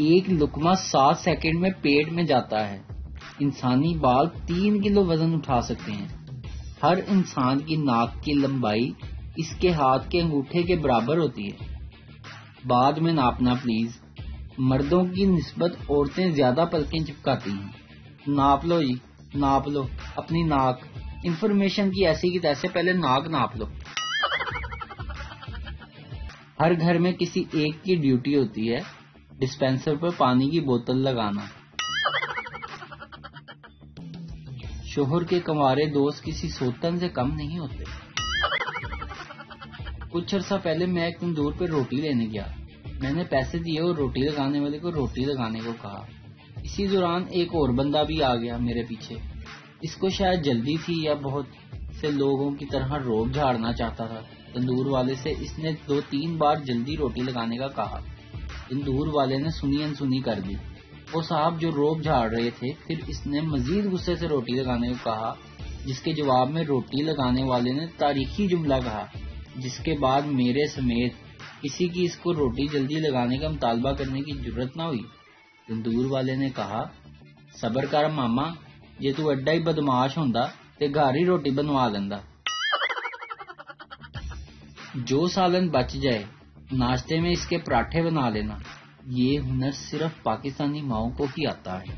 ایک لقمہ 7 سیکنڈ میں پیٹ میں جاتا ہے۔ انسانی بال 3 کلو وزن اٹھا سکتے ہیں۔ ہر انسان کی ناک کی لمبائی اس کے ہاتھ کے انگوٹھے کے برابر ہوتی ہے۔ بعد میں ناپنا پلیز۔ مردوں کی نسبت عورتیں زیادہ پلکیں چپکاتی ہیں۔ ناپ لو جی، ناپ لو اپنی ناک۔ انفارمیشن کی ایسی کی تیسے پہلے ناک ناپ لو۔ ہر گھر میں کسی ایک کی ڈیوٹی ہوتی ہے ڈسپینسر پر پانی کی بوتل لگانا۔ شوہر کے کنوارے دوست کسی سوتن سے کم نہیں ہوتے۔ کچھ عرصہ پہلے میں ایک تندور پہ روٹی لینے گیا۔ میں نے پیسے دیے اور روٹی لگانے والے کو روٹی لگانے کو کہا۔ اسی دوران ایک اور بندہ بھی آ گیا میرے پیچھے۔ اس کو شاید جلدی تھی یا بہت سے لوگوں کی طرح روب جھاڑنا چاہتا تھا۔ تندور والے سے اس نے 2-3 بار جلدی روٹی لگانے کا کہا۔ تندور والے نے سنی انسنی کر دی۔ وہ صاحب جو روب جھاڑ رہے تھے، پھر اس نے مزید غصے سے روٹی لگانے کو کہا، جس کے جواب میں روٹی لگانے والے نے تاریخی جملہ کہا، جس کے بعد میرے سمیت کسی کی اس کو روٹی جلدی لگانے کا مطالبہ کرنے کی جرت نہ ہوئی۔ تندور والے نے کہا، صبر کر ماما، جے تو ایڈا ہی بدماش ہوندا تے گھر ہی روٹی بنوا لیندا۔ جو سالن بچ جائے ناشتے میں اس کے پراٹھے بنا لینا۔ یہ ہنر صرف پاکستانی ماؤں کو ہی آتا ہے۔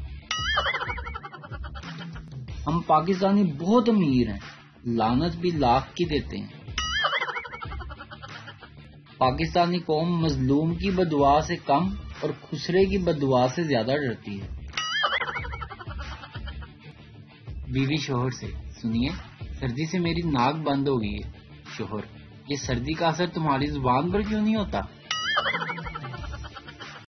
ہم پاکستانی بہت امیر ہیں، لعنت بھی لاکھ کی دیتے ہیں۔ پاکستانی قوم مظلوم کی بددعا سے کم اور خسرے کی بددعا سے زیادہ ڈرتی ہے۔ بیوی شوہر سے، سنیے، سردی سے میری ناک بند ہو گئی ہے۔ شوہر، یہ سردی کا اثر تمہاری زبان پر کیوں نہیں ہوتا؟